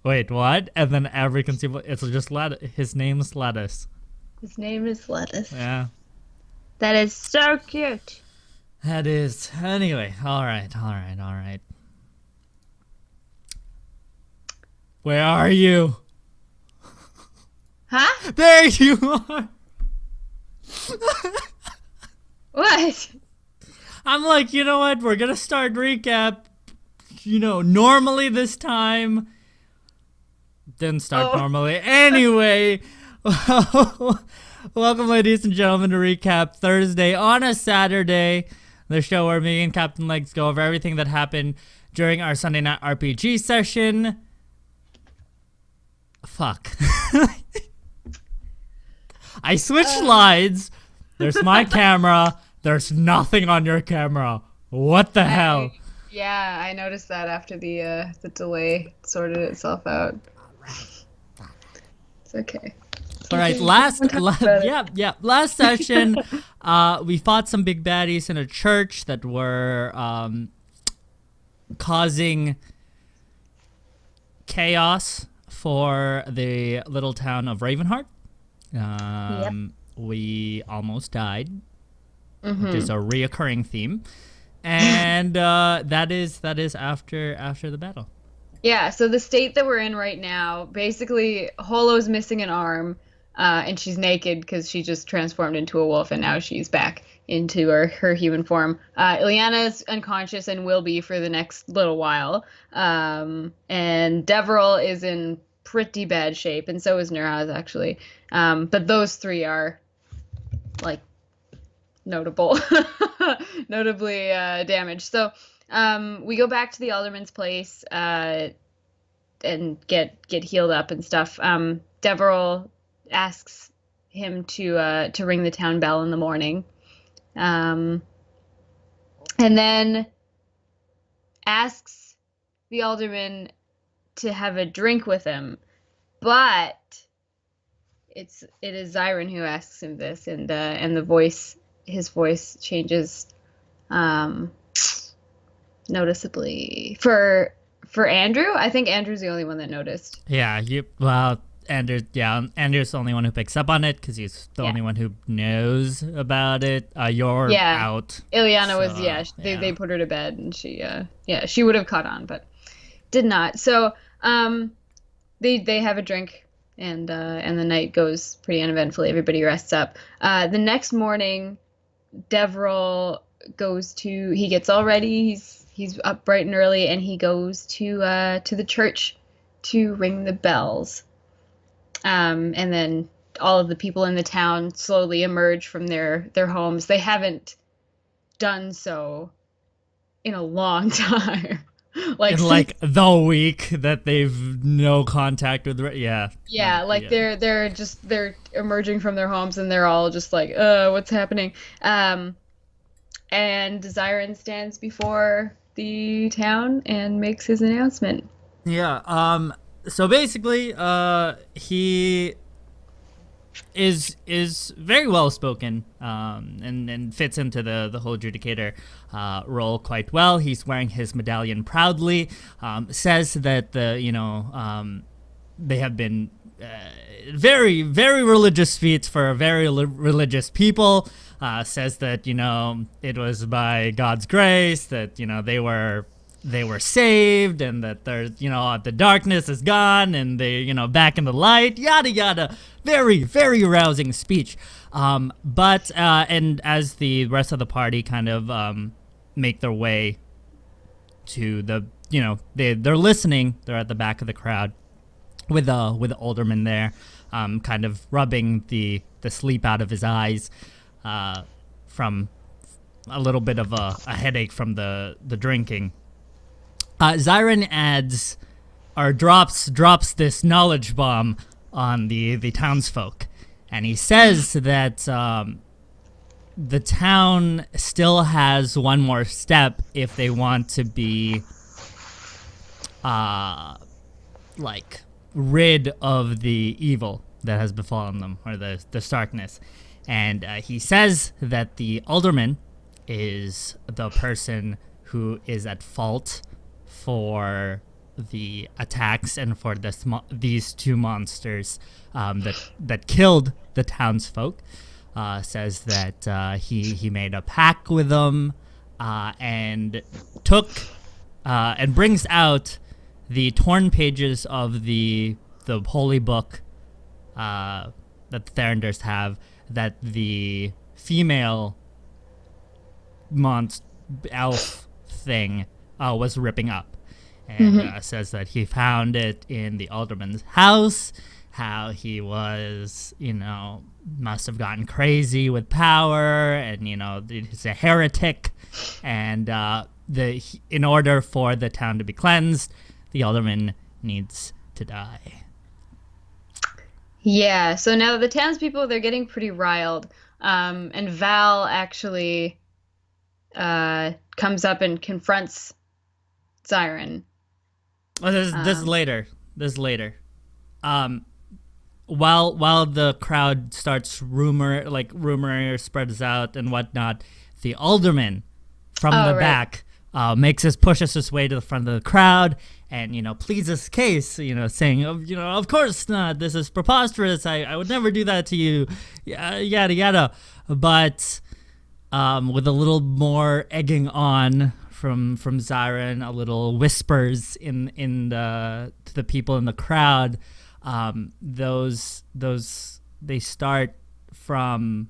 Wait, what? And then every conceivable, it's just his name's Lettuce. His name is Lettuce. Yeah, That is so cute. that is. Anyway, all right. Where are you? Huh? There you are. What? I'm like, you know what? We're gonna start recap. Normally this time. Didn't start normally. Anyway, welcome, ladies and gentlemen, to Recap Thursday on a Saturday. The show where me and Captain Legs go over everything that happened during our Sunday night RPG session. Fuck. I switched slides. There's my camera. There's nothing on your camera. What the hell? Yeah, I noticed that after the delay sorted itself out. It's okay. All right, last session, we fought some big baddies in a church that were causing chaos for the little town of Ravenheart. Yep. We almost died, which is a reoccurring theme, and that is after the battle. Yeah, so the state that we're in right now, basically, Holo's missing an arm, and she's naked because she just transformed into a wolf, and now she's back into her human form. Ileana's unconscious and will be for the next little while, and Deveril is in pretty bad shape, and so is Nuraz, actually. But those three are, like, notably damaged. So we go back to the alderman's place and get healed up and stuff. Deveril asks him to ring the town bell in the morning, and then asks the alderman to have a drink with him, but it is Zyron who asks him this, and his voice changes noticeably for Andrew. I think Andrew's the only one that noticed. Yeah, Andrew's the only one who picks up on it because he's the only one who knows about it. You're out. Ileana was they put her to bed, and she would have caught on, but did not. So they have a drink, and the night goes pretty uneventfully. Everybody rests up. The next morning, Deveril he gets all ready. He's up bright and early, and he goes to the church to ring the bells. And then all of the people in the town slowly emerge from their homes. They haven't done so in a long time. The week that they've no contact with they're emerging from their homes, and they're all just like, what's happening? And Zyron stands before the town and makes his announcement. So basically he is very well spoken, and fits into the whole adjudicator role quite well. He's wearing his medallion proudly. Says that they have been very, very religious feats for very religious people. Says that it was by God's grace that they were saved, and that the darkness is gone, and they back in the light, yada yada. Very, very rousing speech. But as the rest of the party kind of make their way to they're listening. They're at the back of the crowd with the alderman there, kind of rubbing the sleep out of his eyes from a little bit of a headache from the drinking. Zyron adds or drops this knowledge bomb on the townsfolk, and he says that the town still has one more step if they want to be rid of the evil that has befallen them, or the darkness. And he says that the alderman is the person who is at fault for the attacks and for these two monsters that killed the townsfolk. Says that he made a pact with them and took and brings out the torn pages of the holy book that the Therenders have, that the female elf thing was ripping up, and says that he found it in the alderman's house, how he was, must have gotten crazy with power, and, he's a heretic, and in order for the town to be cleansed, the alderman needs to die. Yeah, so now the townspeople, they're getting pretty riled, and Val actually comes up and confronts Zyron. Oh, this is later. This is later. While the crowd starts rumor spreads out and whatnot, the alderman from the back pushes his way to the front of the crowd and pleads his case, saying, of course not, this is preposterous, I would never do that to you, yada yada. But with a little more egging on from Zyron, a little whispers to the people in the crowd, those they start from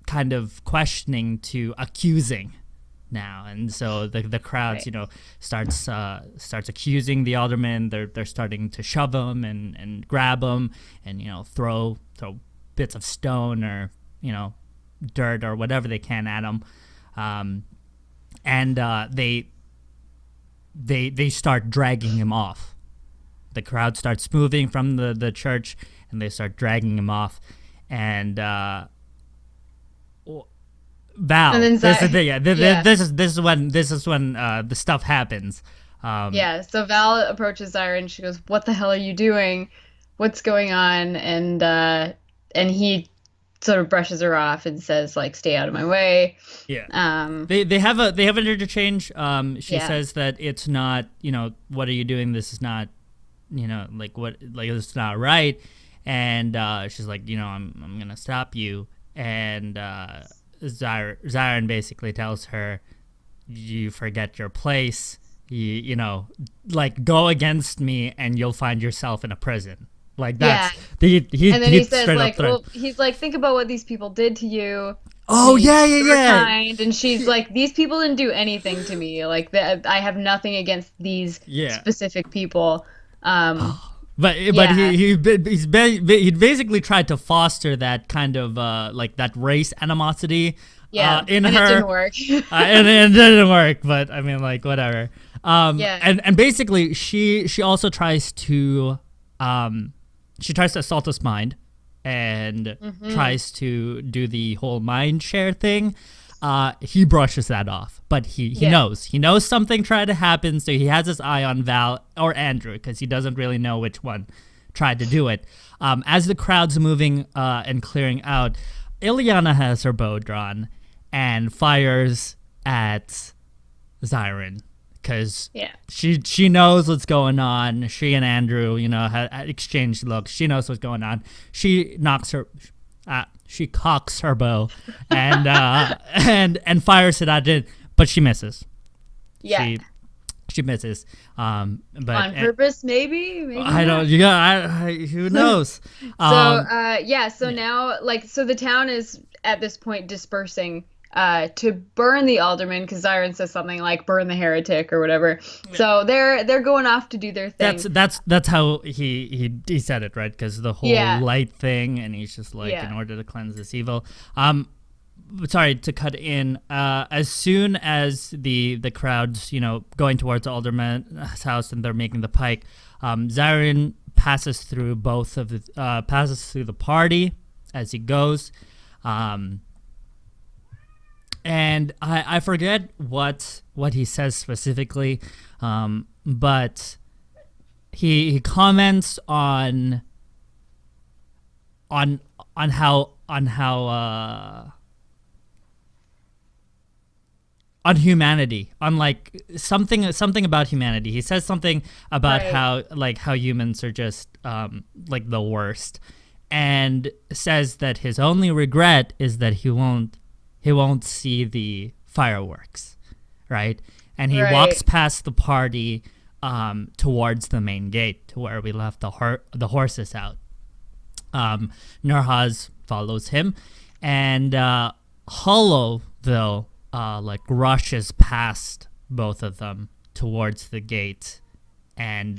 kind of questioning to accusing now, and so the crowds starts accusing the alderman. They're starting to shove him and grab him and throw bits of stone or dirt or whatever they can at him, and they start dragging him off. The crowd starts moving from the church, and they start dragging him off. And Val, and then this is when the stuff happens. So Val approaches Zyron. She goes, "What the hell are you doing? What's going on?" And he sort of brushes her off and says, like, "Stay out of my way." Yeah. They have an interchange. She says that it's not, what are you doing? This is not, it's not right. And she's like, I'm gonna stop you. And Zyron basically tells her, you forget your place. You go against me and you'll find yourself in a prison. Like, that's and then he says, like, he's like, think about what these people did to you. Oh, yeah. Kind. And she's like, these people didn't do anything to me. Like, I have nothing against these specific people. But he basically tried to foster that kind of that race animosity in her. It didn't work. and it didn't work. But I mean, like, whatever. And basically she also tries to assault his mind and tries to do the whole mind share thing. He brushes that off, but he knows something tried to happen, so he has his eye on Val or Andrew, because he doesn't really know which one tried to do it. As the crowd's moving and clearing out, Ileana has her bow drawn and fires at Zyron, because she knows what's going on. She and Andrew, had exchanged looks. She knows what's going on. She cocks her bow and and fires it at it, but she misses. Yeah, she misses. But on purpose, maybe I don't. Who knows? So now, so the town is at this point dispersing to burn the alderman, because Zyron says something like "burn the heretic" or whatever. Yeah. So they're going off to do their thing. That's how he said it, right? Because the whole light thing, and he's just like, in order to cleanse this evil. Sorry to cut in. As soon as the crowd's going towards the alderman's house and they're making the pike, Zyron passes through passes through the party as he goes. And I forget what he says specifically, but he comments on how on humanity, on like something about humanity. He says something about Right. how humans are just like the worst, and says that his only regret is that he won't see the fireworks, right? And he walks Right. past the party towards the main gate to where we left the horses out. Nurhaz follows him, and Hollow though like rushes past both of them towards the gate, and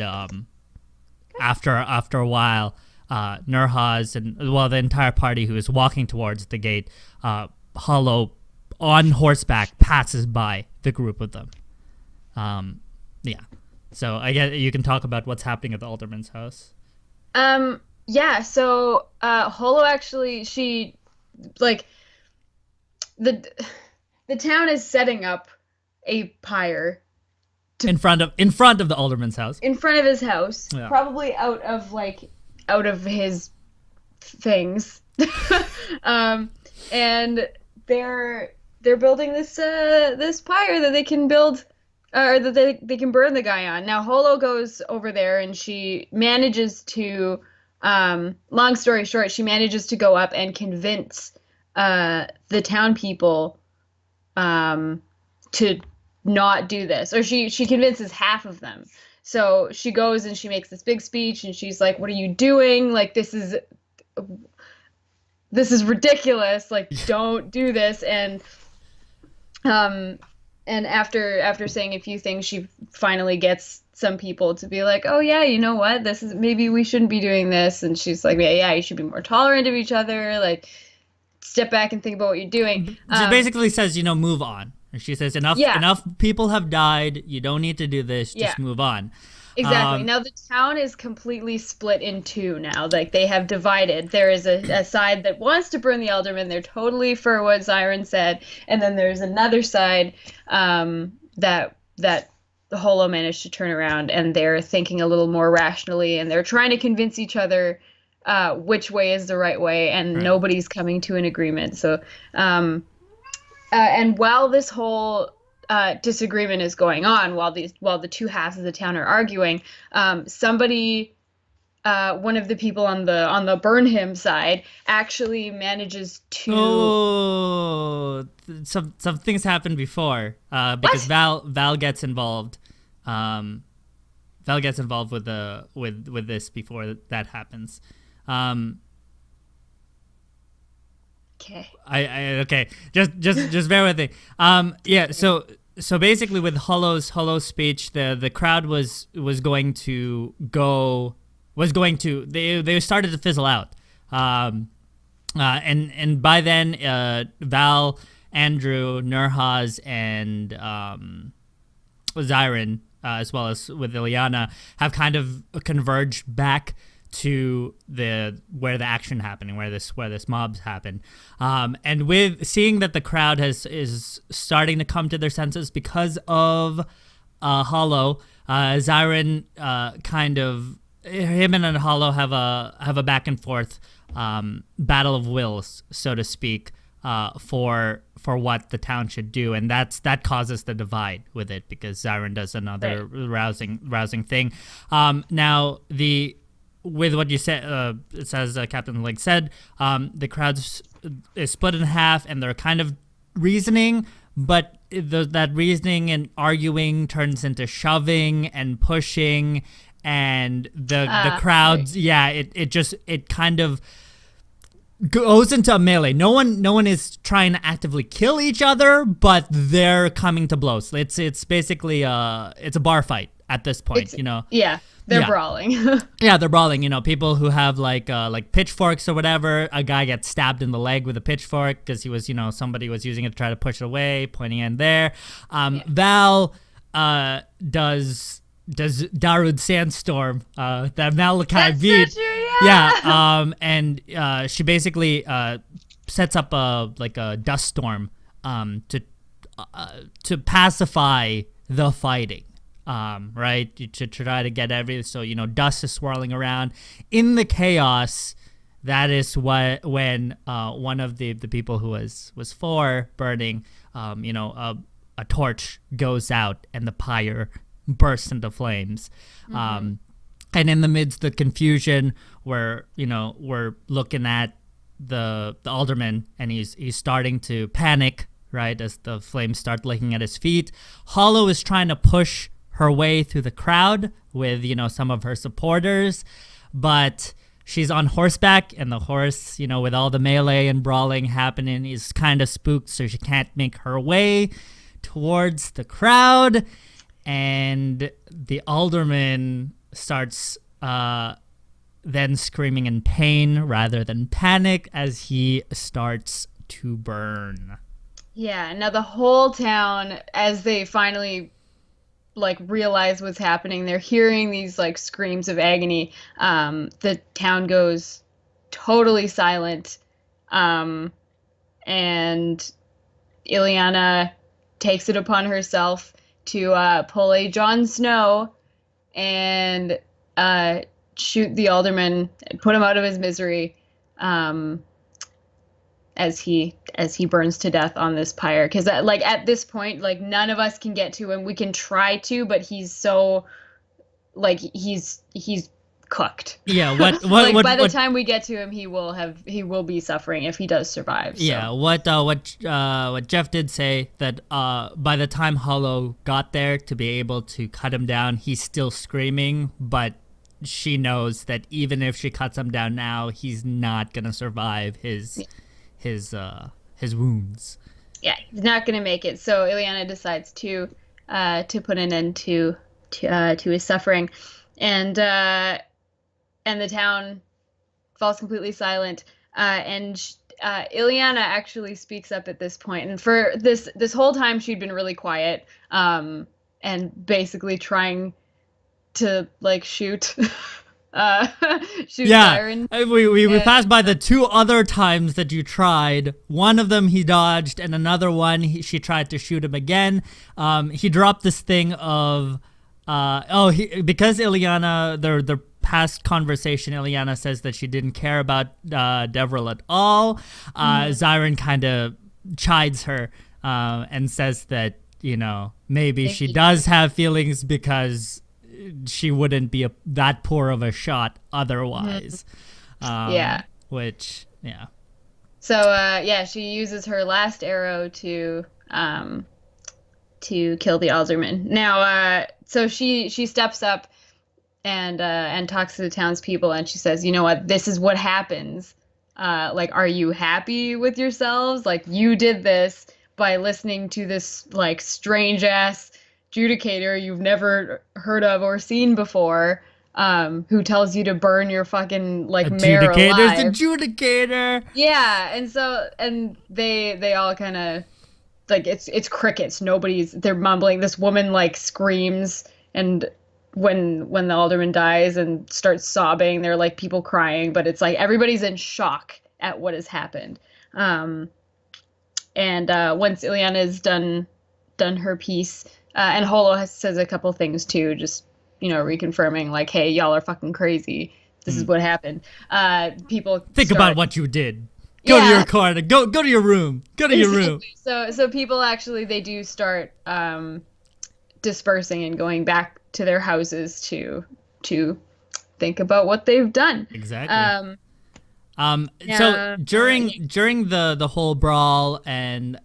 after a while, Nurhaz and the entire party who is walking towards the gate, Hollow on horseback passes by the group of them. Yeah. So I guess you can talk about what's happening at the alderman's house. Yeah, so Holo actually she like the the town is setting up a pyre In front of the alderman's house. in front of his house, Yeah. probably out of his things. And they're building this pyre that they can build or that they can burn the guy on. Now Holo goes over there and she manages to long story short, she manages to go up and convince the town people to not do this, or she convinces half of them. So she goes and she makes this big speech and she's like, what are you doing, like this is ridiculous, like don't do this. And after saying a few things, she finally gets some people to be like, oh yeah, you know what, this is, maybe we shouldn't be doing this. And she's like, yeah, you should be more tolerant of each other, like step back and think about what you're doing. She basically says, move on. And she says, Yeah. enough people have died. You don't need to do this. Yeah. Just move on. Exactly. Um, Now the town is completely split in two now. Like they have divided. There is a side that wants to burn the alderman. They're totally for what Zyron said. And then there's another side that the Holo managed to turn around, and they're thinking a little more rationally, and they're trying to convince each other which way is the right way, and Right. nobody's coming to an agreement. So and while this whole disagreement is going on, while the two halves of the town are arguing, somebody, one of the people on the burn him side, actually manages to. some things happened before because What? Val gets involved. Val gets involved with this before that happens. Okay. Okay, just bear with me. Yeah. So basically, with Hollow's speech, the crowd was going to they started to fizzle out. And by then, Val, Andrew, Nurhaz, and Zyron, as well as with Ilyana, have kind of converged back to where the action happened and where this mob's happened. And with seeing that the crowd is starting to come to their senses because of Hollow, Zyron kind of him and Hollow have a back and forth battle of wills, so to speak, for what the town should do, and that causes the divide with it because Zyron does another rousing thing. Now with what you said, it says Captain Link said, the crowd is split in half, and they're kind of reasoning, but that reasoning and arguing turns into shoving and pushing, and the crowds, right. It kind of goes into a melee. No one is trying to actively kill each other, but they're coming to blows. It's basically it's a bar fight at this point, Yeah. They're brawling. Yeah, they're brawling. People who have like pitchforks or whatever. A guy gets stabbed in the leg with a pitchfork because he was, somebody was using it to try to push it away, pointing in there. Val does Darude Sandstorm, that Malachi beat. So true, yeah. And she basically sets up a dust storm to pacify the fighting. Right, to try to get everything. So dust is swirling around in the chaos. That is when one of the people who was for burning, a torch goes out and the pyre bursts into flames. And in the midst of the confusion, we're looking at the alderman, and he's starting to panic, right, as the flames start licking at his feet. Hollow is trying to push her way through the crowd with, some of her supporters, but she's on horseback, and the horse, with all the melee and brawling happening, is kind of spooked, so she can't make her way towards the crowd. And the alderman starts then screaming in pain rather than panic as he starts to burn. Yeah, now the whole town, as they finally realize what's happening, they're hearing these screams of agony. The town goes totally silent, and Ileana takes it upon herself to pull a Jon Snow and shoot the alderman, put him out of his misery, as he burns to death on this pyre. Because at this point, none of us can get to him. We can try to, but he's so he's cooked. Yeah. By the time we get to him, he will be suffering if he does survive. So. Yeah. What Jeff did say, that by the time Hollow got there to be able to cut him down, he's still screaming, but she knows that even if she cuts him down now, he's not gonna survive his wounds. Yeah, he's not gonna make it. So Ileana decides to put an end to his suffering, and the town falls completely silent. And Ileana actually speaks up at this point, and for this whole time she'd been really quiet, and basically trying to shoot Zyron. We passed by the two other times that you tried. One of them he dodged, and another one she tried to shoot him again. He dropped this thing of because Ileana, their past conversation, Ileana says that she didn't care about Devril at all. Zyron kind of chides her and says that maybe she does have feelings because she wouldn't be that poor of a shot otherwise. So she uses her last arrow to kill the alderman. Now so she steps up and talks to the townspeople, and she says, "You know what? This is what happens. Are you happy with yourselves? You did this by listening to this strange ass judicator you've never heard of or seen before, who tells you to burn your fucking mayor alive." There's a judicator. Yeah, and they all kind of it's crickets. They're mumbling. This woman screams, and when the alderman dies and starts sobbing, they're people crying, but it's everybody's in shock at what has happened. And once Ileana is done her piece, and Holo says a couple things too, just reconfirming hey, y'all are fucking crazy. This is what happened. People think about what you did. Go to your car. Go to your room. Go to your room. So people actually, they do start dispersing and going back to their houses to think about what they've done. Exactly. So during the whole brawl and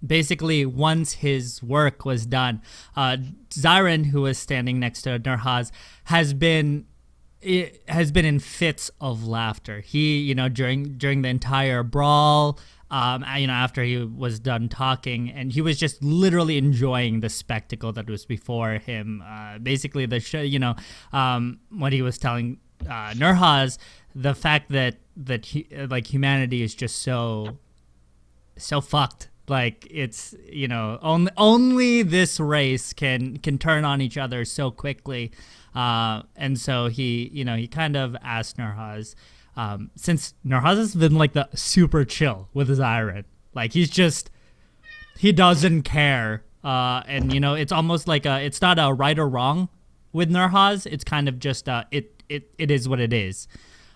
basically once his work was done, Zyron, who was standing next to Nurhaz, has been in fits of laughter. He, during the entire brawl, after he was done talking, and he was just literally enjoying the spectacle that was before him. Basically, the show, what he was telling Nurhaz, the fact that humanity is just so fucked. It's only this race can turn on each other so quickly, and so he kind of asked Nurhaz, since Nurhaz has been the super chill with Zyron, he doesn't care, and it's almost it's not a right or wrong with Nurhaz. It's kind of just it is what it is.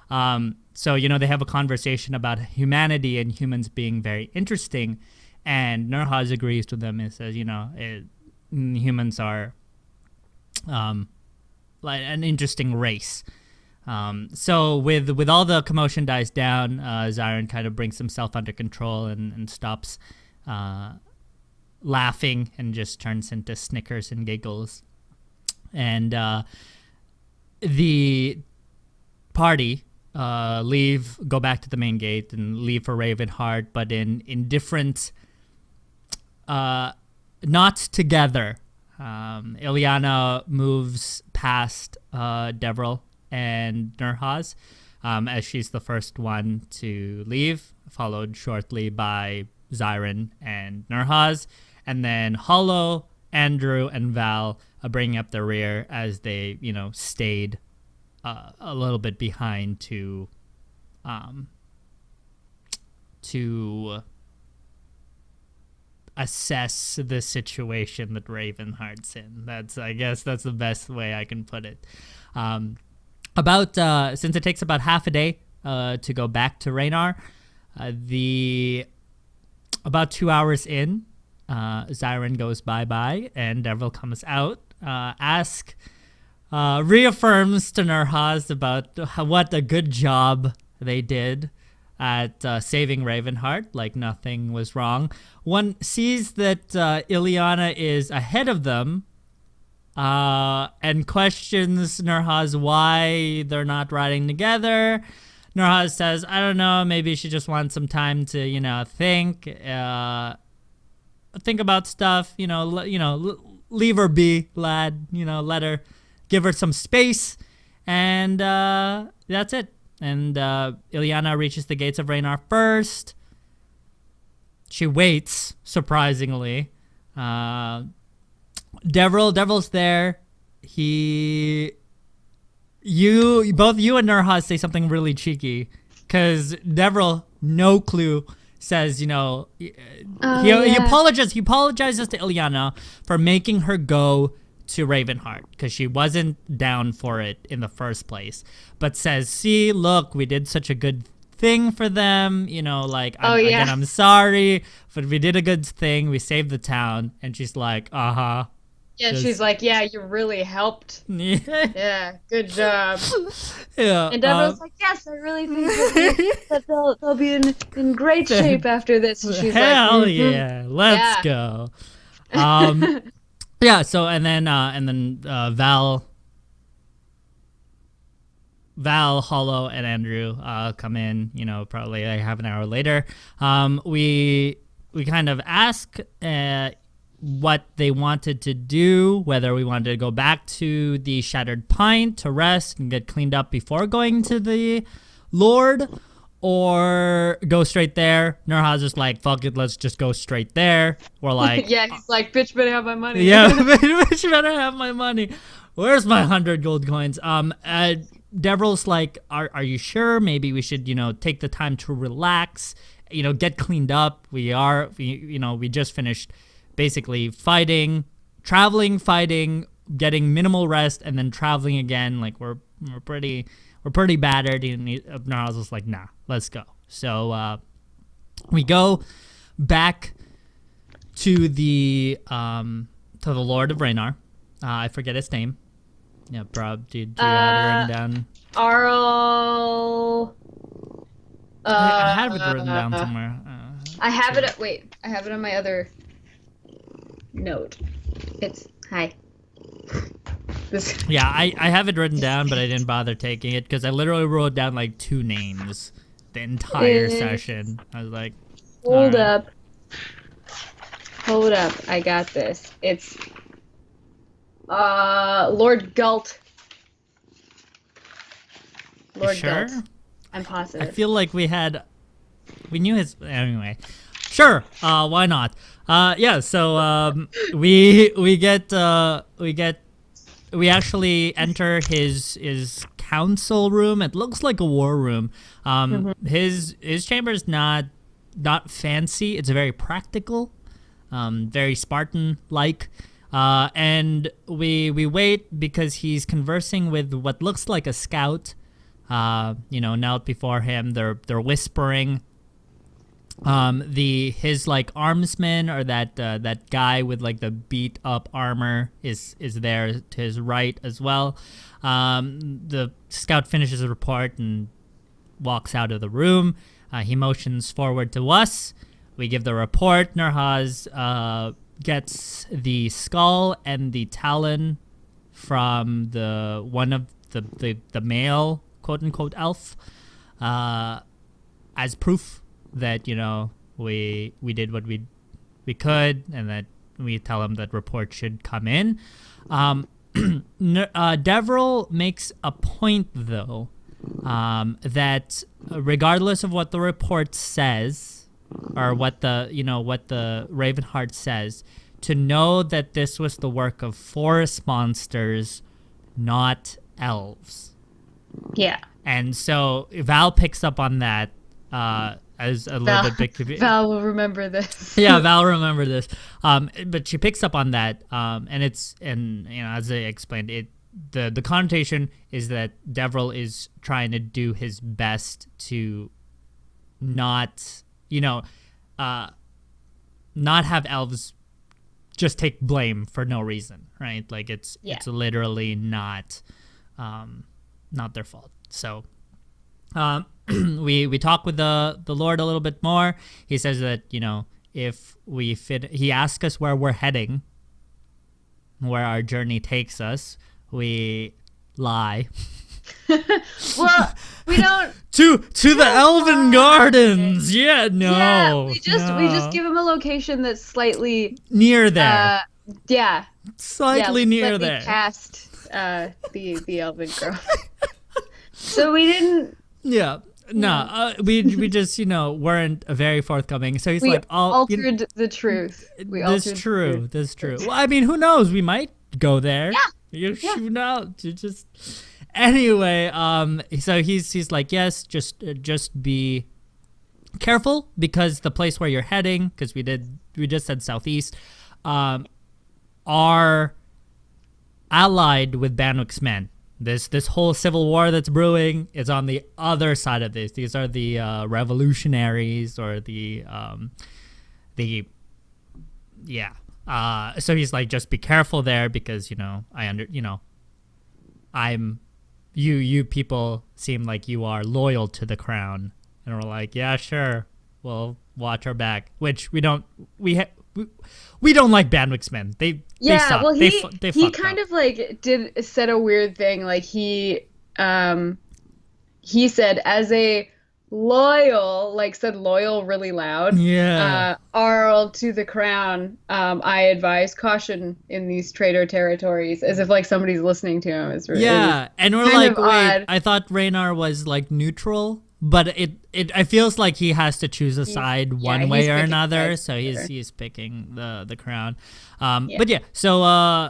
So they have a conversation about humanity and humans being very interesting. And Nurhaz agrees with them and says, humans are like an interesting race. So with all the commotion dies down, Zyron kind of brings himself under control and stops laughing and just turns into snickers and giggles. And the party go back to the main gate and leave for Ravenheart, but in different, not together. Ilyana moves past Devril and Nurhaz as she's the first one to leave, followed shortly by Zyron and Nurhaz, and then Hollow, Andrew, and Val bringing up the rear as they, stayed a little bit behind to assess the situation that Ravenheart's in. I guess that's the best way I can put it. Since it takes about half a day to go back to Raynar, about 2 hours in, Zyron goes bye-bye and Devril comes out, reaffirms to Nurhaz about what a good job they did at saving Ravenheart, like nothing was wrong. One sees that Ilyana is ahead of them and questions Nurhaz why they're not riding together. Nurhaz says, I don't know, maybe she just wants some time to, think about stuff, leave her be, lad, give her some space, and that's it. And Ilyana reaches the gates of Raynar first. She waits, surprisingly. Devril's there. Both you and Nurhaz say something really cheeky, because Devril, no clue, says, he apologizes. He apologizes to Ilyana for making her go to Ravenheart because she wasn't down for it in the first place, but says, see, look, we did such a good thing for them, again, I'm sorry, but we did a good thing, we saved the town. And she's like, yeah, she's like, yeah, you really helped. Yeah, good job. Yeah. And Devril's like, yes, I really think that they'll be in great shape after this. And she's hell like, yeah, let's go. Yeah, so and then Val, Hollow, and Andrew come in, probably like half an hour later. We kind of ask what they wanted to do, whether we wanted to go back to the Shattered Pint to rest and get cleaned up before going to the Lord, or go straight there. Nurhaz is like, fuck it, let's just go straight there. We're like, yeah, he's like, bitch better have my money. Yeah, bitch better have my money. Where's my 100 gold coins? Devril's like, are you sure? Maybe we should, take the time to relax, get cleaned up. We just finished basically traveling, getting minimal rest, and then traveling again. Like we're pretty battered. And Nurhaz was like, nah, let's go. So we go back to the Lord of Raynar. I forget his name. Yeah, Prob, do you have it written down? Arl. I have it written down somewhere. I have it. Wait, I have it on my other note. It's hi. Yeah, I have it written down, but I didn't bother taking it because I literally wrote down like 2 names the entire session. I was like, hold up, I got this. It's Lord Gult. Lord sure? Gult. I'm positive. I feel like we knew his, anyway. Sure, why not? Yeah, so we actually enter his council room. It looks like a war room. His chamber is not fancy. It's very practical, very Spartan-like. And we wait because he's conversing with what looks like a scout. Knelt before him. They're whispering. His like armsman, or that guy with like the beat up armor, is there to his right as well. The scout finishes the report and walks out of the room. He motions forward to us. We give the report. Nurhaz gets the skull and the talon from the one of the male quote unquote elf as proof that, you know, we did what we could, and that we tell him that report should come in. Devril makes a point though, that regardless of what the report says, or what the Ravenheart says, to know that this was the work of forest monsters, not elves. Yeah. And so Val picks up on that as a little bit big. Val will remember this. Yeah, Val will remember this. But she picks up on that, and you know, as I explained, the connotation is that Devril is trying to do his best to not, you know, not have elves just take blame for no reason, right? Like it's literally not their fault. So we talk with the Lord a little bit more. He says that, you know, if we fit, he asks us where we're heading, where our journey takes us. We lie. Well, we don't to the Elven Gardens. Yeah, no. Yeah, we just give him a location that's slightly near there. Slightly near there. Past the Elven Grove. So we didn't. Yeah. No, we just, you know, weren't very forthcoming. So he's we like, altered the truth. That's true. Well, I mean, who knows? We might go there. You know, just anyway. So he's like, yes, just be careful, because the place where you're heading, because we just said southeast, are allied with Banwick's men. This whole civil war that's brewing is on the other side of this. These are the revolutionaries, or so he's like, just be careful there, because, you know, you people seem like you are loyal to the crown. And we're like, yeah, sure, we'll watch our back. Which we don't like Banwick's men. They suck. Well, he kind of like said a weird thing. Like he said, as a loyal, like said loyal really loud. Yeah. Arl to the crown. I advise caution in these traitor territories, as if like somebody's listening to him. It's really, and we're like, wait, I thought Raynar was like neutral. But it feels like he has to choose a side one way or another, so he's picking the crown. But yeah, so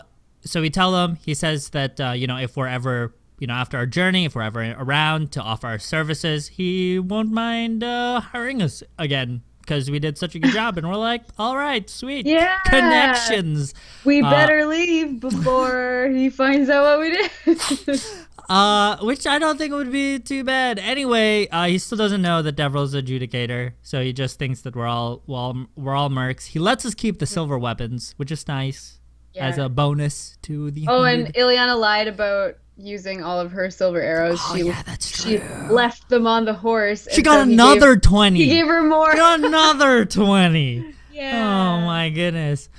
we tell him. He says that you know, if we're ever, you know, after our journey, if we're ever around to offer our services, he won't mind hiring us again, because we did such a good job. And we're like, all right, sweet, connections. We better leave before he finds out what we did. Which I don't think would be too bad. Anyway, he still doesn't know that Devril's adjudicator, so he just thinks that we're all mercs. He lets us keep the silver weapons, which is nice, as a bonus to the. Oh, and Ileana lied about using all of her silver arrows. That's true. She left them on the horse. She got another 20. He gave her more. She got another 20. Yeah. Oh my goodness.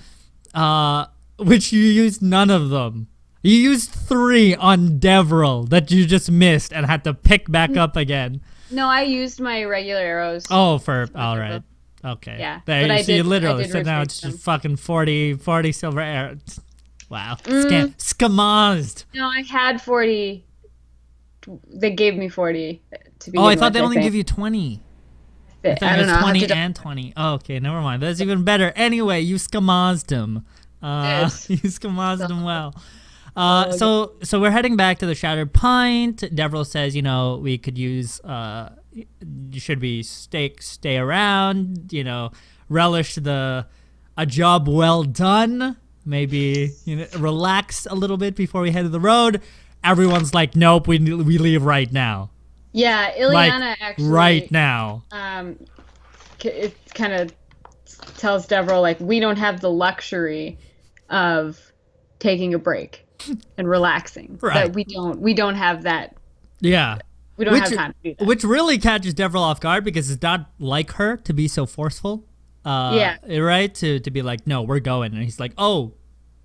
Which you used none of them. You used 3 on Devril that you just missed and had to pick back up again. No, I used my regular arrows. Oh, all right. Okay. Yeah. There, but you literally, so now it's just fucking 40 silver arrows. Wow. Skamazed. No, I had 40. They gave me 40 to be. Oh, I thought they only give you 20. I don't know. 20 and 20. Oh, okay, never mind. That's even better. Anyway, you skamazed him. You skamazed him well. So we're heading back to the Shattered Pint. Devril says, you know, we could use, should we stay around, you know, relish a job well done, maybe, you know, relax a little bit before we head to the road. Everyone's like, nope, we leave right now. Yeah, Ileana actually. Right now. it kind of tells Devril like we don't have the luxury of taking a break and relaxing. Right. That we don't have that. Yeah. We don't have time to do that. Which really catches Devril off guard because it's not like her to be so forceful. Right? To be like, no, we're going. And he's like, oh,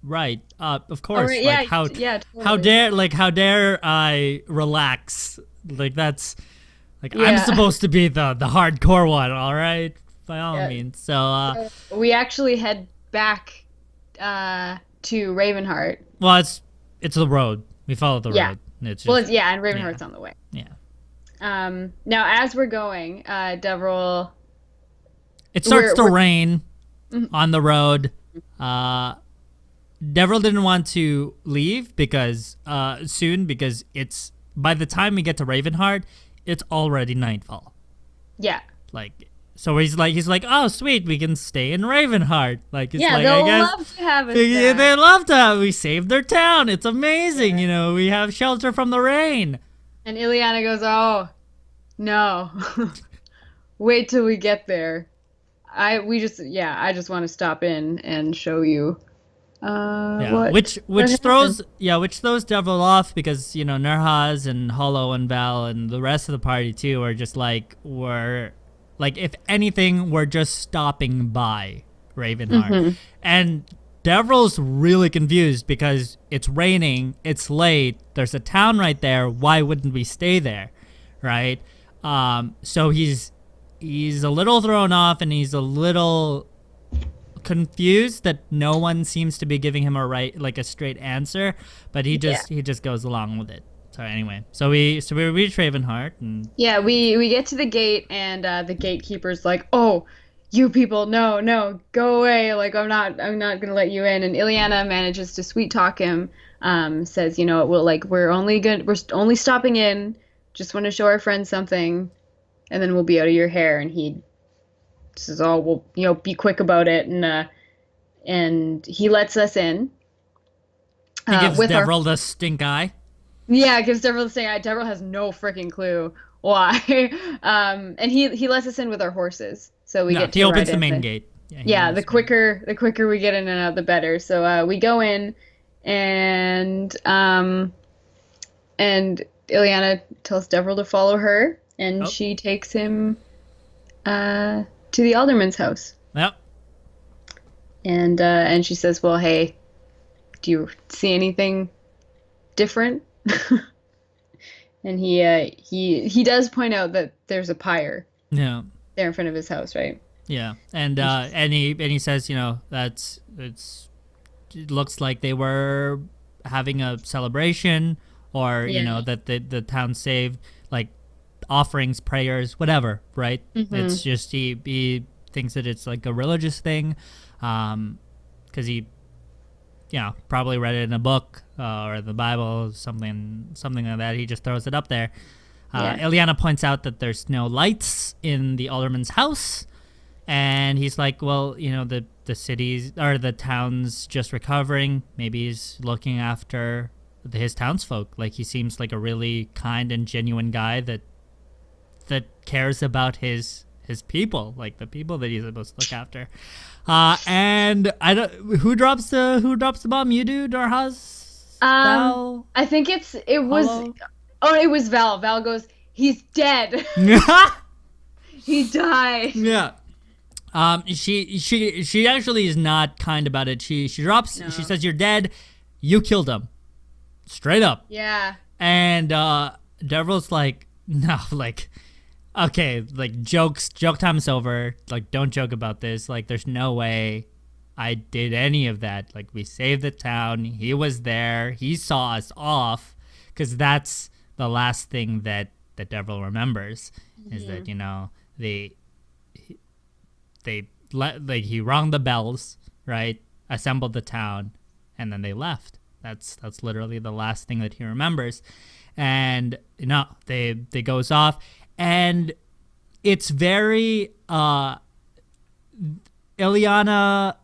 right. Of course. right, like totally. how dare I relax? Like that's like I'm supposed to be the hardcore one, all right? By all means. So we actually head back to Ravenheart. Well, it's the road. We follow the road. It's just, and Ravenheart's on the way. Yeah. Now as we're going, Devril. It starts to rain on the road. Devril didn't want to leave because it's by the time we get to Ravenheart, it's already nightfall. Yeah. Like. So he's like, oh sweet, we can stay in Ravenheart. Like it's like they'll I guess love to have us. They love to have. We saved their town. It's amazing. You know, we have shelter from the rain. And Ileana goes, oh no, wait till we get there. I just want to stop in and show you. Which throws Devril off because you know Nurhaz and Hollow and Val and the rest of the party too are just like if anything, we're just stopping by Ravenheart. And Devril's really confused because it's raining, it's late, there's a town right there, why wouldn't we stay there, right? So he's a little thrown off and he's a little confused that no one seems to be giving him a straight answer, but he just goes along with it. So anyway, so we reach Ravenheart and we get to the gate and the gatekeeper's like, oh, you people, no, go away, like I'm not gonna let you in. And Ileana manages to sweet talk him, says, you know, we're only stopping in, just want to show our friends something, and then we'll be out of your hair. And he says, oh, well, you know, be quick about it, and he lets us in. He gives Devril the stink eye. Yeah, it gives Devril the stink eye. Devril has no freaking clue why. And he lets us in with our horses, so we get to. He opens the main gate. The quicker we get in and out, the better. So we go in, and Ileana tells Devril to follow her, and she takes him to the alderman's house. Yep. And she says, well, hey, do you see anything different? And he does point out that there's a pyre there in front of his house, right? Yeah. And he says, you know, it looks like they were having a celebration, or you know, that the town saved, like offerings, prayers, whatever, right? It's just he thinks that it's like a religious thing, because he probably read it in a book or the Bible, something like that. He just throws it up there. Ileana points out that there's no lights in the alderman's house, and he's like, well, you know, the city's or the town's just recovering. Maybe he's looking after his townsfolk. Like, he seems like a really kind and genuine guy that cares about his people, like the people that he's supposed to look after. And I don't. Who drops the bomb? You do, Nurhaz? Val? I think it was Val. Val goes, he's dead. He died. Yeah. She actually is not kind about it. She drops. No. She says, "You're dead. You killed him." Straight up. Yeah. And Devril's like, no, like, okay, like joke time's over. Like, don't joke about this. Like, there's no way I did any of that. Like, we saved the town. He was there. He saw us off, because that's the last thing that Devril remembers, is that, you know, he rung the bells, right? Assembled the town, and then they left. That's literally the last thing that he remembers. And they goes off, and it's very Ileana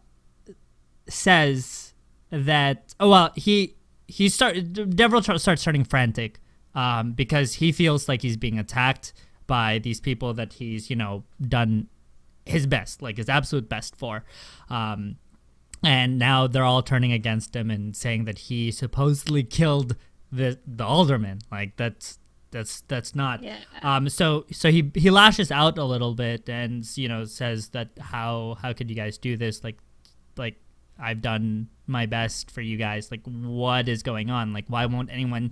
says that Devril starts turning frantic, because he feels like he's being attacked by these people that he's, you know, done his best, like his absolute best for. And now they're all turning against him and saying that he supposedly killed the alderman. Like that's not. Yeah. So he lashes out a little bit and says that how could you guys do this? Like I've done my best for you guys. Like what is going on? Like why won't anyone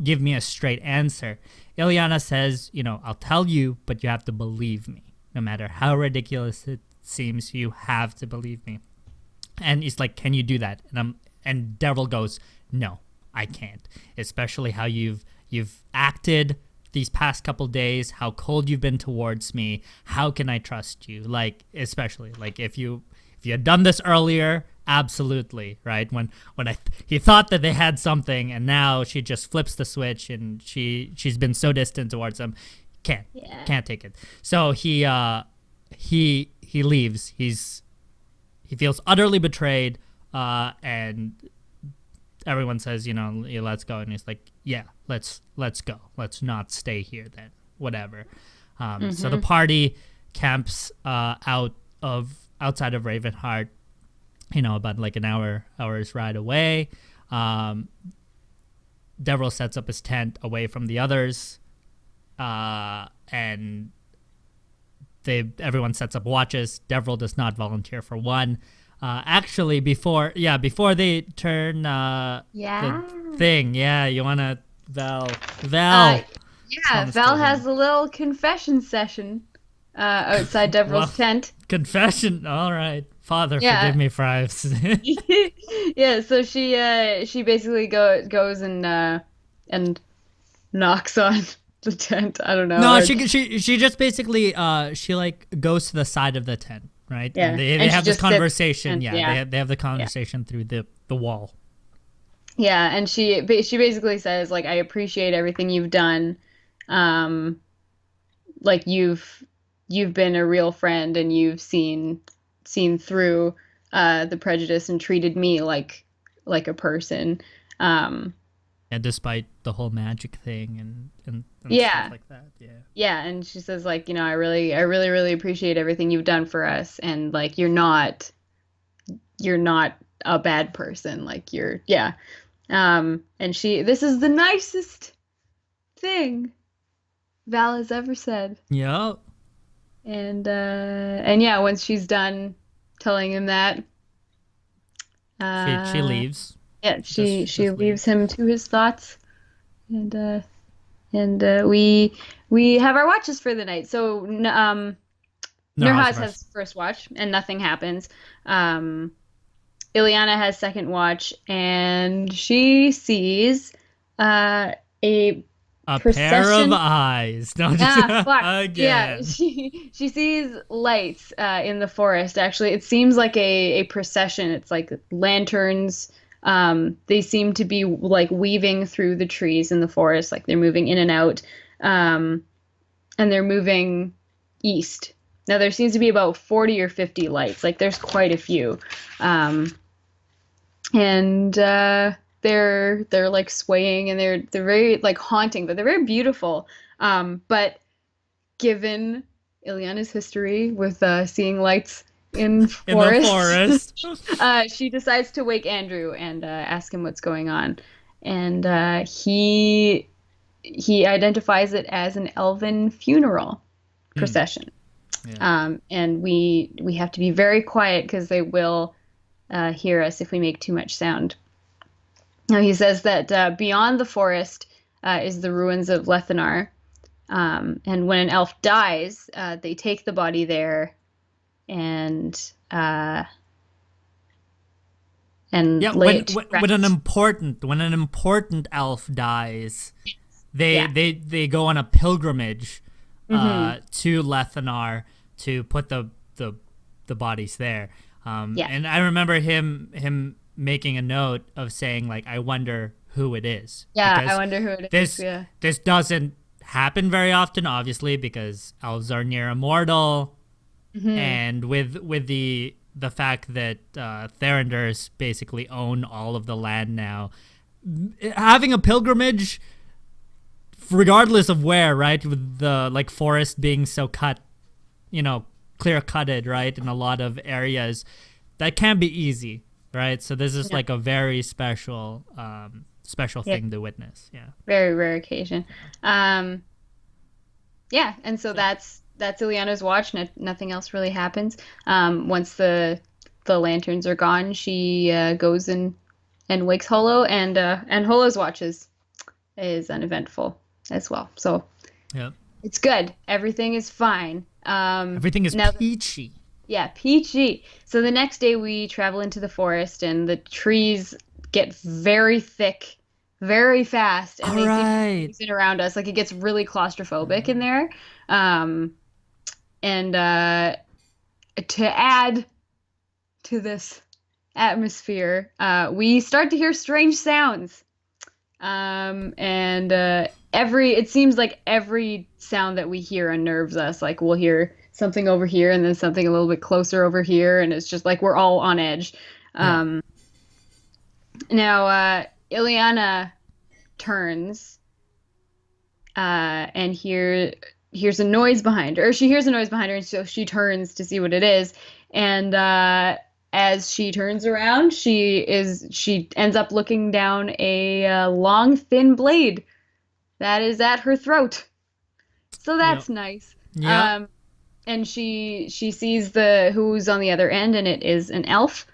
give me a straight answer? Ileana says, I'll tell you, but you have to believe me. No matter how ridiculous it seems, you have to believe me. And he's like, can you do that? And Devil goes, no, I can't. Especially how you've acted these past couple days, how cold you've been towards me. How can I trust you? Like, especially like if you had done this earlier, absolutely, right? When he thought that they had something, and now she just flips the switch, and she's been so distant towards him, can't take it. So he leaves. He feels utterly betrayed, and everyone says, let's go, and he's like, yeah, let's go. Let's not stay here then. Whatever. So the party camps outside of Ravenheart, about like an hour's ride away. Deverell sets up his tent away from the others, and everyone sets up watches. Deverell does not volunteer for one. Actually, before they turn the thing, you wanna Val. Val has a little confession session outside Deverell's tent. Confession, all right. Father, forgive me for Ives. Yeah, so she basically goes and knocks on the tent. I don't know. No, she just basically she like goes to the side of the tent, right? Yeah, and they have this conversation. They have the conversation through the wall. Yeah, and she basically says like, I appreciate everything you've done. Like you've been a real friend, and you've seen through the prejudice and treated me like a person. And despite the whole magic thing and yeah, stuff like that. Yeah, and she says like, I really really appreciate everything you've done for us, and like you're not a bad person, like and this is the nicest thing Val has ever said. Yeah. And once she's done telling him that, she leaves. Yeah, she leaves him to his thoughts, and we have our watches for the night. So Nurhaz has first watch, and nothing happens. Ileana has second watch, and she sees a pair of eyes. No, again. Yeah, she sees lights in the forest. Actually, it seems like a procession. It's like lanterns. They seem to be like weaving through the trees in the forest, like they're moving in and out, and they're moving east. Now there seems to be about 40 or 50 lights. Like there's quite a few, and they're like swaying, and they're very like haunting, but they're very beautiful. But given Ileana's history with seeing lights in the forest, she decides to wake Andrew and ask him what's going on, and he identifies it as an elven funeral procession. Yeah. And we have to be very quiet because they will hear us if we make too much sound. Now he says that beyond the forest is the ruins of Lethanar, and when an elf dies, they take the body there, and lay it to rest. when an important elf dies, they go on a pilgrimage to Lethanar to put the bodies there. And I remember him making a note of saying like, I wonder who it is. Yeah, I wonder who it is. This doesn't happen very often, obviously, because elves are near immortal, and with the fact that Thranduils basically own all of the land now, having a pilgrimage, regardless of where, right, with the like forest being so cut, clear-cutted, right? In a lot of areas, that can be easy, right? So this is like a very special thing to witness. Yeah. Very rare occasion. Yeah, and so that's Ileana's watch. Nothing else really happens. Once the lanterns are gone, she goes and wakes Holo, and Holo's watch is uneventful as well. So Yep. it's good. Everything is fine. Everything is now, peachy. yeah, peachy. So the next day we travel into the forest, and the trees get very thick, very fast, and they seem to be around us. Like it gets really claustrophobic in there. And to add to this atmosphere, we start to hear strange sounds. It seems like every sound that we hear unnerves us. Like we'll hear something over here and then something a little bit closer over here, and it's just like we're all on edge. Now, Ileana turns and hears a noise behind her. Or she hears a noise behind her, and so she turns to see what it is. And as she turns around, she ends up looking down a long, thin blade that is at her throat. So that's nice. Yeah. And she sees who's on the other end, and it is an elf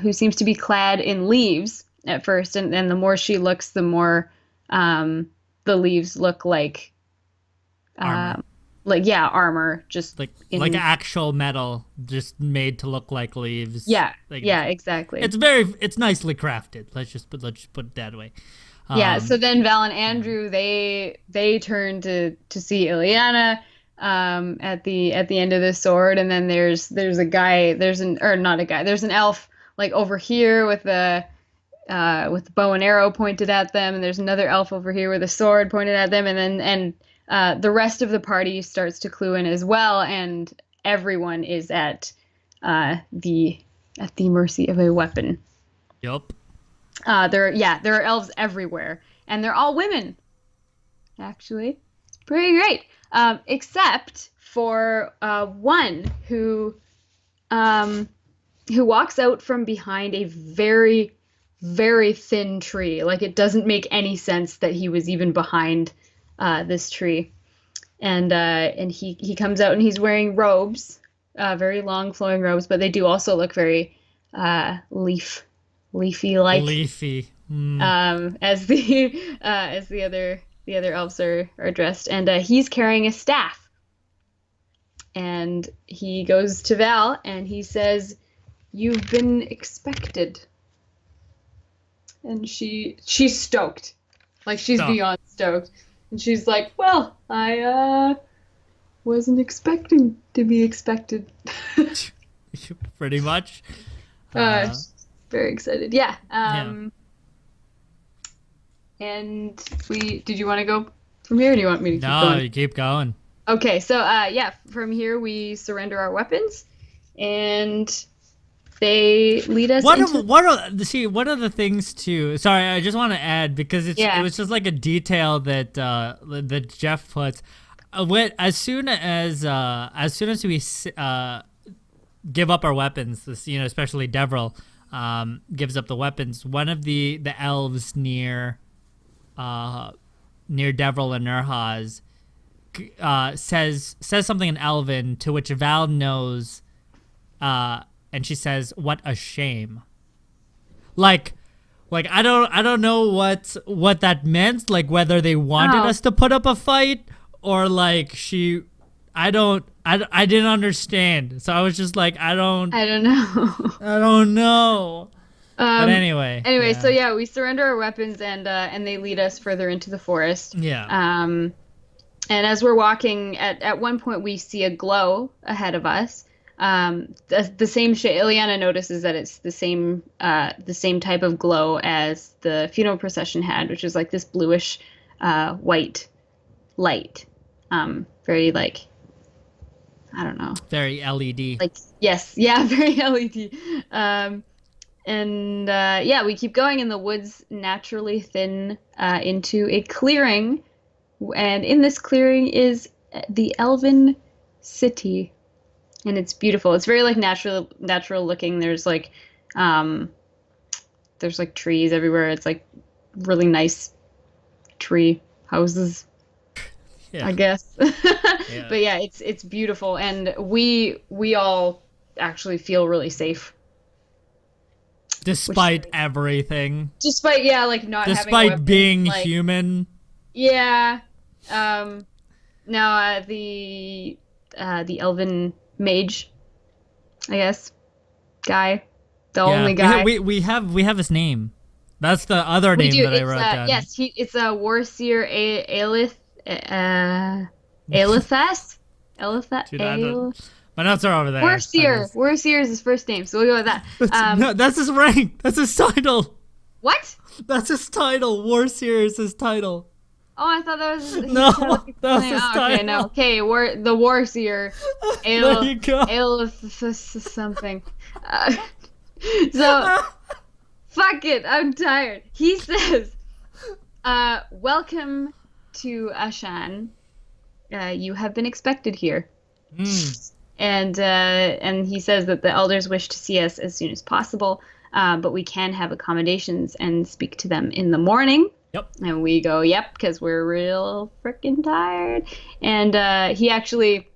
who seems to be clad in leaves at first, and the more she looks, the more the leaves look like Armor. Armor, just like actual metal, just made to look like leaves. Yeah, like, yeah, exactly. It's nicely crafted. Let's just put it that way. Yeah. So then Val and Andrew they turn to see Ileana at the end of the sword, and then there's an elf like over here with the bow and arrow pointed at them, and there's another elf over here with a sword pointed at them, and the rest of the party starts to clue in as well, and everyone is at the mercy of a weapon. Yup. There are elves everywhere, and they're all women. Actually, it's pretty great, except for one who walks out from behind a very, very thin tree. Like it doesn't make any sense that he was even behind this tree, and he comes out and he's wearing robes, very long flowing robes, but they do also look very leafy like. Leafy. As the other elves are dressed, and he's carrying a staff, and he goes to Val and he says, "You've been expected." And she's stoked, like she's beyond stoked, and she's like, "Well, I wasn't expecting to be expected." Pretty much. Very excited. Yeah. And did you want to go from here, or do you want me to keep going? No, you keep going. Okay, so from here we surrender our weapons, and they lead us One of the things too. Sorry, I just want to add, because it was just like a detail that Jeff puts. As soon as we give up our weapons, especially Devril gives up the weapons. One of the elves near Devril and Nurhaz says something in Elven, to which Val knows, and she says, "What a shame." Like I don't know what that meant, like whether they wanted us to put up a fight, or like I didn't understand. So I was just like, I don't know. I don't know. But anyway. So we surrender our weapons, and they lead us further into the forest. Yeah. And as we're walking, at one point we see a glow ahead of us. The same shade. Ileana notices that it's the same type of glow as the funeral procession had, which is like this bluish, white light. Very like, I don't know. Very LED. Like, yes. Yeah, very LED. We keep going, and the woods naturally thin into a clearing. And in this clearing is the Elven city and it's beautiful. It's very like natural looking. Um, there's like trees everywhere. It's like really nice tree houses, Yeah. I guess. Yeah. But yeah, it's beautiful, and we all actually feel really safe, which is Despite great. everything, Despite yeah, like not having despite weapons, being like human. yeah. Now the elven mage, I guess, guy, the Yeah, only guy. we have his name. That's the other We name do. that I It's wrote down. yes, it's a Warseer Aelith Aelithas Dude, I don't. My notes are over there. Warseer is his first name, so we'll go with that. No, that's his rank. That's his title. What? That's his title. Warseer is his title. Oh, I thought that was No, that's his oh, title. okay, no, okay, the Warseer There you go. Aelithas something. So fuck it, I'm tired. He says, welcome to Ashan. You have been expected here. And he says that the elders wish to see us as soon as possible, but we can have accommodations and speak to them in the morning. Yep. And we go, yep, because we're real freaking tired. And he actually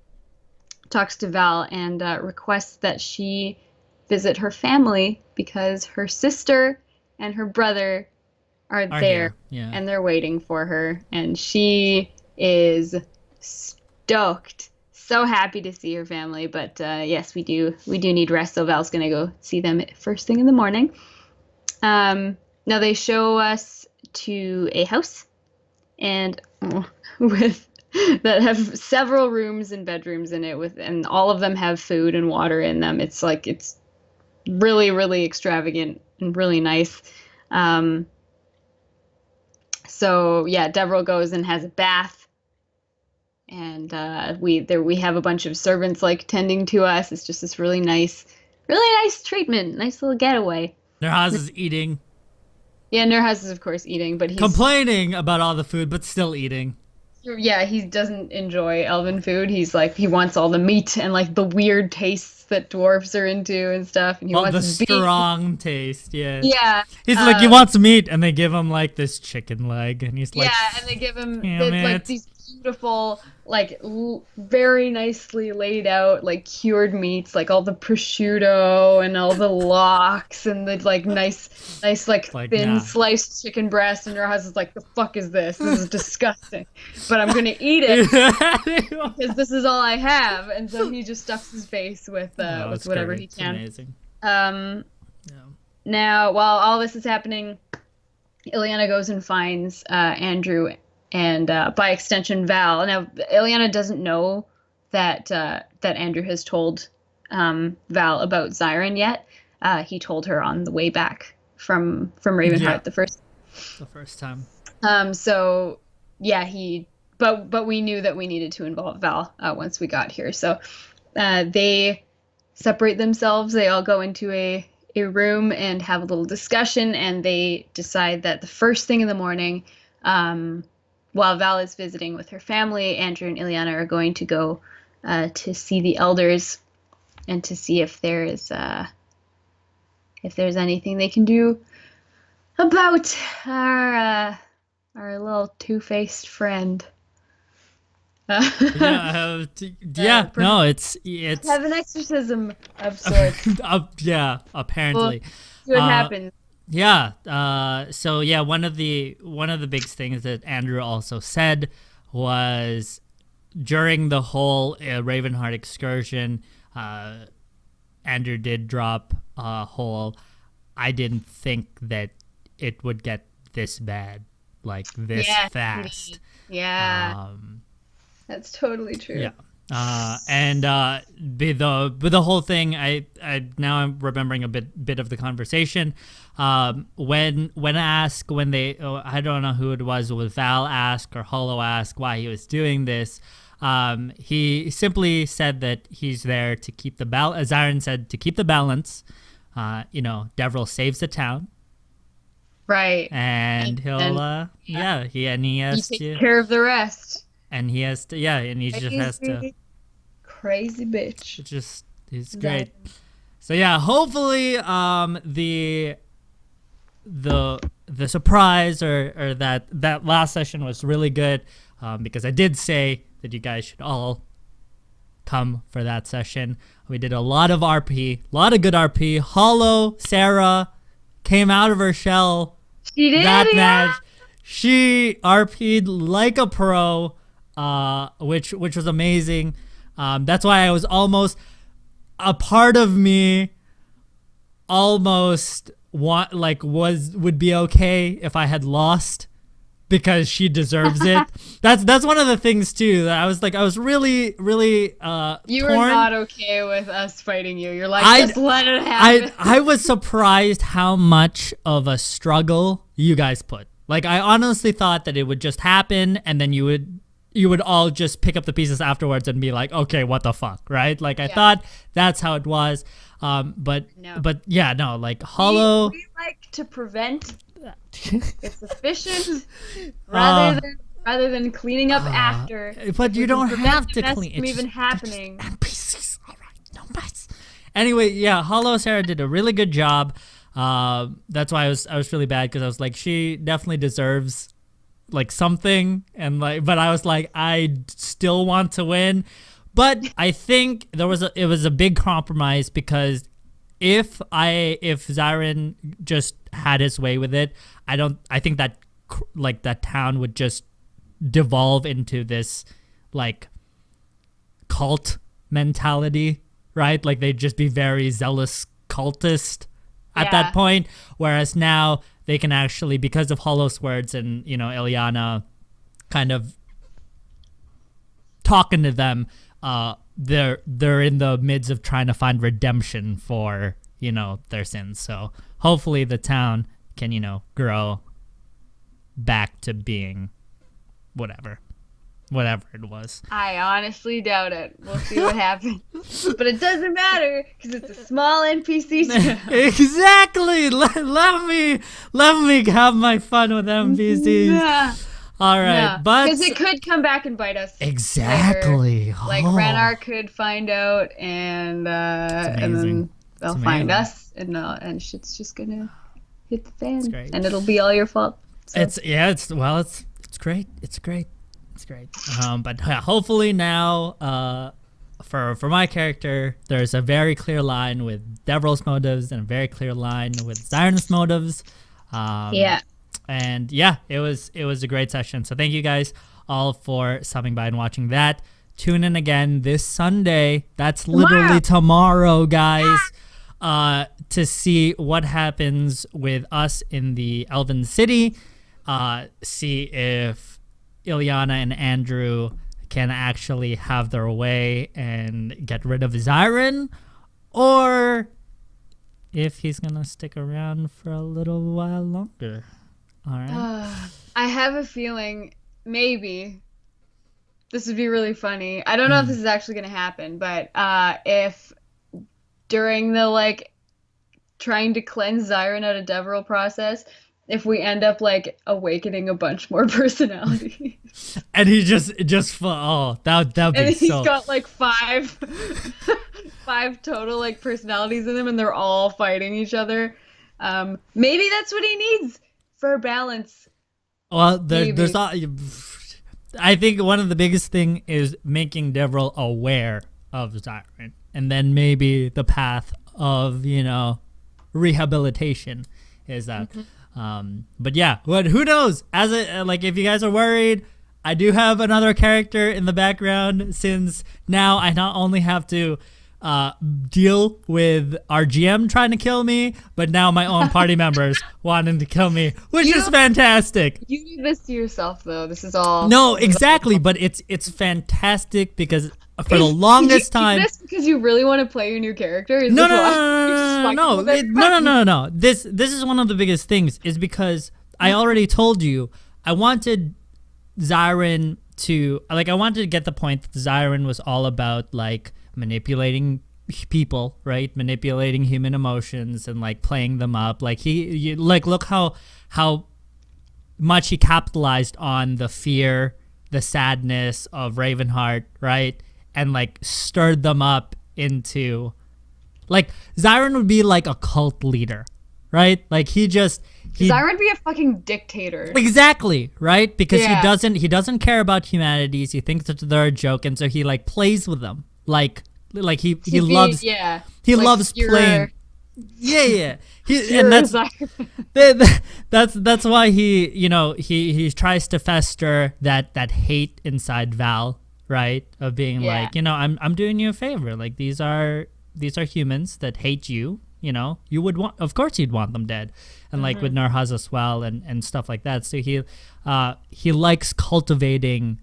talks to Val and requests that she visit her family because her sister and her brother are there here. Yeah. and they're waiting for her. And she is stoked. So happy to see her family. But yes, we do need rest. So Val's going to go see them first thing in the morning. Now they show us to a house and with that have several rooms and bedrooms in it and all of them have food and water in them. It's really, really extravagant and really nice. So yeah, Deverell goes and has a bath, and we have a bunch of servants like tending to us. It's just this really nice treatment, nice little getaway. Nerhaz is eating. Yeah, Nerhaz is of course eating, but he's complaining about all the food, but still eating. Yeah, he doesn't enjoy elven food. He's like, he wants all the meat and like the weird tastes that dwarves are into and stuff. And he wants the beef. strong taste, yeah. Yeah. He's like, he wants meat, and they give him like this chicken leg, and he's like, yeah, and they give him like these beautiful, like very nicely laid out, like cured meats, like all the prosciutto and all the lox and the like nice like thin sliced chicken breast. And your husband's like, the fuck is this? This is disgusting. But I'm gonna eat it because this is all I have. And so he just stuffs his face with whatever he can. It's amazing. Now, while all this is happening, Ileana goes and finds Andrew and by extension Val. Now, Ileana doesn't know that Andrew has told Val about Zyron yet. He told her on the way back from Ravenheart the first time. So yeah, but we knew that we needed to involve Val once we got here. So they separate themselves. They all go into a room and have a little discussion, and they decide that the first thing in the morning, while Val is visiting with her family, Andrew and Ileana are going to go to see the elders and to see if there's anything they can do about our little two-faced friend. It's have an exorcism of sorts. Apparently. See what happens. So yeah, one of the big things that Andrew also said was during the whole Ravenheart excursion, Andrew did drop a whole, I didn't think that it would get this bad, like this fast. Yeah. That's totally true. Yeah. The whole thing, I now I'm remembering a bit of the conversation. When they I don't know who it was Val ask or Hollow ask why he was doing this. He simply said that he's there to keep the balance. As Aaron said, to keep the balance. Deverell saves the town. Right. And he has to take care of the rest. And he has to, and he just has to crazy bitch. It's great. So yeah, hopefully the surprise or that last session was really good, because I did say that you guys should all come for that session. We did a lot of RP, a lot of good RP. Hollow Sarah came out of her shell. She did that match. She RP'd like a pro, which was amazing. That's why I was almost, a part of me almost would be okay if I had lost, because she deserves it. That's one of the things too, that I was really you were torn. not okay with us fighting you. You're like, just let it happen. I was surprised how much of a struggle you guys put. Like, I honestly thought that it would just happen, and then you would all just pick up the pieces afterwards and be like, okay, what the fuck, right? Like, I thought that's how it was. But yeah, no, like Hollow. We like to prevent it's efficient rather than cleaning up after. But you don't have to clean it from even happening. NPCs, all right, no mess. Anyway, yeah, Hollow Sarah did a really good job. That's why I was really bad, because I was like, she definitely deserves like something, and but I was like, I still want to win. But I think it was a big compromise, because if Zyron just had his way with it, I think that that town would just devolve into this like cult mentality, right? Like, they'd just be very zealous cultist at that point, whereas now they can actually, because of Hollow's words and Ilyana kind of talking to them, they're in the midst of trying to find redemption for their sins. So hopefully the town can grow back to being whatever it was. I honestly doubt it. We'll see what happens. But it doesn't matter, because it's a small NPC town. Exactly. Let me have my fun with NPCs. Yeah. All right, but because it could come back and bite us. Exactly. Later. Like Renar could find out, and then they'll find us, and shit's just gonna hit the fan, and it'll be all your fault. So. It's great. It's great. But hopefully now, for my character, there's a very clear line with Devril's motives and a very clear line with Zyron's motives. And yeah, it was a great session. So thank you guys all for stopping by and watching that. Tune in again this Sunday. That's literally tomorrow, guys, to see what happens with us in the Elven City. See if Ilyana and Andrew can actually have their way and get rid of Zyron, or if he's gonna stick around for a little while longer. All right. I have a feeling maybe this would be really funny. I don't know if this is actually going to happen, but if during the trying to cleanse Zyron out of Deveril process, if we end up awakening a bunch more personalities, and he just that'd be so. And he's got five total personalities in him, and they're all fighting each other. Maybe that's what he needs. For balance. Well, there's not. I think one of the biggest thing is making Devril aware of Zyron, and then maybe the path of rehabilitation is that. But yeah, who knows? If you guys are worried, I do have another character in the background, since now I not only have to deal with our GM trying to kill me, but now my own party members wanting to kill me, which is fantastic. You do this to yourself, though. This is all. No, exactly, but it's fantastic, because for the longest time. Is this because you really want to play your new character? No. This is one of the biggest things, is because I already told you I wanted Zyron to I wanted to get the point that Zyron was all about manipulating people, right? Manipulating human emotions and playing them up. Look how much he capitalized on the fear, the sadness of Ravenheart, right? and like stirred them up into, like, Zyron would be like a cult leader, right? Like Zyron would be a fucking dictator. Exactly, right? Because he doesn't care about humanities. He thinks that they're a joke, and so he like plays with them. Like he loves he like loves playing. Yeah. And that's why he tries to fester that hate inside Val, right? Of being like, I'm doing you a favor. Like these are humans that hate you. You would want, of course you'd want them dead. And like with Narhaz as well and stuff like that. So he likes cultivating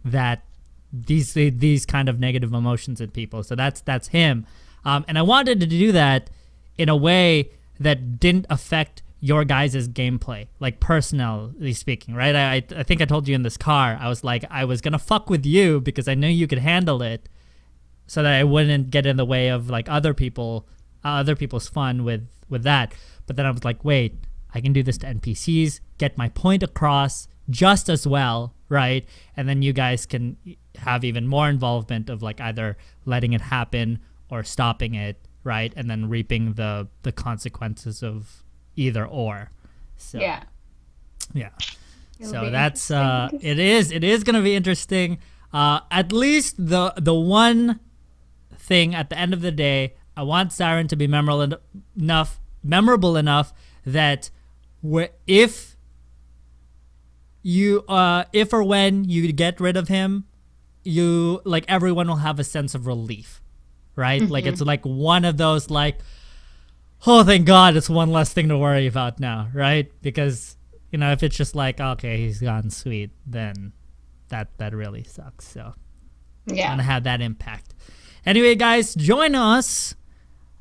these kind of negative emotions in people. So that's him. And I wanted to do that in a way that didn't affect your guys' gameplay, like personally speaking, right? I think I told you in this car, I was like, I was gonna fuck with you because I knew you could handle it, so that I wouldn't get in the way of like other people's fun with that. But then I was like, wait, I can do this to NPCs, get my point across just as well, right? And then you guys can have even more involvement of like either letting it happen or stopping it, right? And then reaping the consequences of either or. So yeah. So that's it is gonna be interesting. At least the one thing at the end of the day, I want Zyron to be memorable enough that if or when you get rid of him, you like everyone will have a sense of relief, right? Like it's like one of those like, oh thank God, it's one less thing to worry about now, right? Because if it's just like, okay, he's gone, sweet, then that really sucks. So yeah, gonna have that impact. Anyway, guys, join us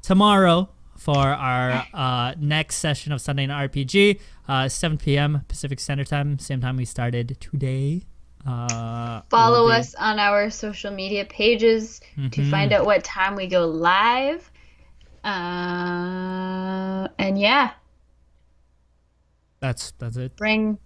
tomorrow for our next session of Sunday Night RPG, 7 p.m. Pacific Standard Time, same time we started today. Follow us on our social media pages to find out what time we go live. And yeah, that's it. Bring